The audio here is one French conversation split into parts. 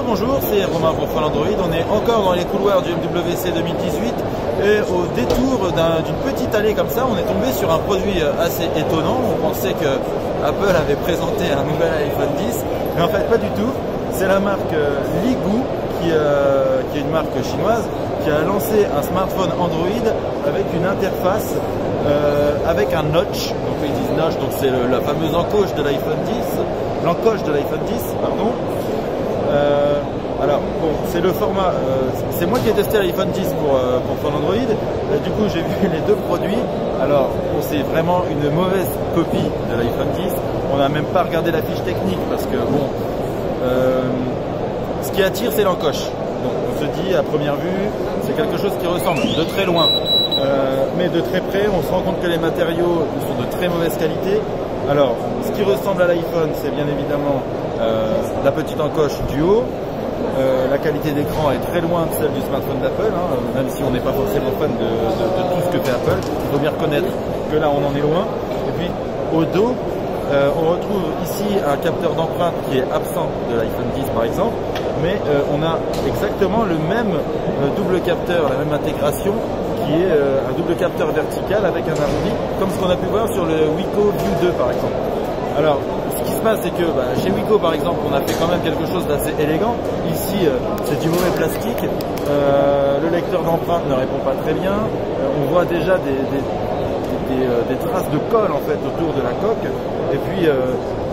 Bonjour, c'est Romain pour Folle Android. On est encore dans les couloirs du MWC 2018 et au détour d'une petite allée comme ça, on est tombé sur un produit assez étonnant. On pensait que Apple avait présenté un nouvel iPhone 10, mais en fait pas du tout. C'est la marque Ligoo qui est une marque chinoise qui a lancé un smartphone Android avec une interface avec un notch. Donc ils disent notch, donc c'est la fameuse encoche de l'iPhone 10, l'encoche de l'iPhone 10, pardon. Alors bon, c'est le format, c'est moi qui ai testé l'iPhone 10 pour Folle Android. Du coup j'ai vu les deux produits. Alors bon, c'est vraiment une mauvaise copie de l'iPhone 10. On n'a même pas regardé la fiche technique parce que bon, ce qui attire c'est l'encoche. Donc on se dit à première vue c'est quelque chose qui ressemble de très loin, mais de très près on se rend compte que les matériaux sont de très mauvaise qualité. Alors ce qui ressemble à l'iPhone c'est bien évidemment la petite encoche du haut. La qualité d'écran est très loin de celle du smartphone d'Apple, hein, même si on n'est pas forcément fan de tout ce que fait Apple. Il faut bien reconnaître que là on en est loin. Et puis au dos, on retrouve ici un capteur d'empreinte qui est absent de l'iPhone 10 par exemple, mais on a exactement le même double capteur, la même intégration qui est un double capteur vertical avec un arrondi, comme ce qu'on a pu voir sur le Wiko View 2 par exemple. Alors, ce qui se passe, c'est que chez Wiko, par exemple, on a fait quand même quelque chose d'assez élégant. Ici, c'est du mauvais plastique. Le lecteur d'empreinte ne répond pas très bien. On voit déjà des traces de colle en fait autour de la coque. Et puis,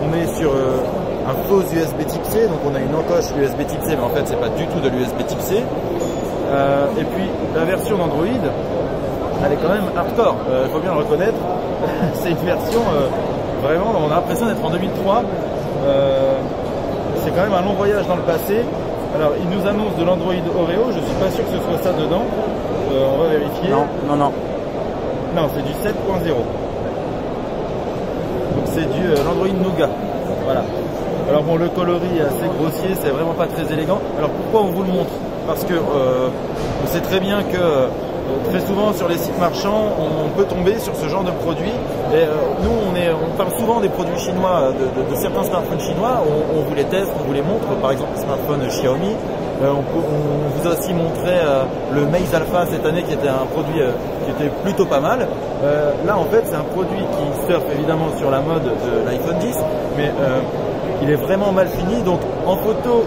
on est sur un faux USB Type C. Donc, on a une encoche USB Type C, mais en fait, c'est pas du tout de l'USB Type C. Et puis, la version d'Android, elle est quand même hardcore. Il faut bien le reconnaître. C'est une version... Vraiment, on a l'impression d'être en 2003. C'est quand même un long voyage dans le passé. Alors, il nous annonce de l'Android Oreo. Je suis pas sûr que ce soit ça dedans. On va vérifier. Non. Non, c'est du 7.0. Donc c'est du l'Android Nougat. Voilà. Alors bon, le coloris est assez grossier, c'est vraiment pas très élégant. Alors pourquoi on vous le montre? Parce que on sait très bien que très souvent sur les sites marchands, on peut tomber sur ce genre de produits. Et nous, on parle souvent des produits chinois, de certains smartphones chinois. On vous les teste, on vous les montre. Par exemple, le smartphone Xiaomi. On vous a aussi montré le Meiz Alpha cette année, qui était un produit qui était plutôt pas mal. Là, en fait, c'est un produit qui surfe évidemment sur la mode de l'iPhone 10, mais il est vraiment mal fini. Donc, en photo,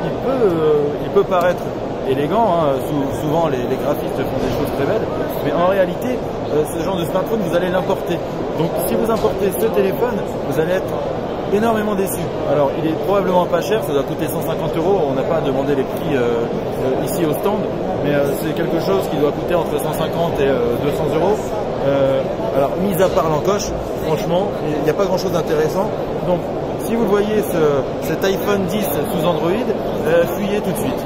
il peut paraître élégant, hein. Souvent les graphistes font des choses très belles, mais en réalité ce genre de smartphone vous allez l'importer. Donc si vous importez ce téléphone, vous allez être énormément déçu. Alors il est probablement pas cher, ça doit coûter 150 €, on n'a pas demandé les prix ici au stand, mais c'est quelque chose qui doit coûter entre 150 et 200 €. Alors mis à part l'encoche, franchement il n'y a pas grand chose d'intéressant. Donc si vous voyez cet iPhone 10 sous Android, fuyez tout de suite.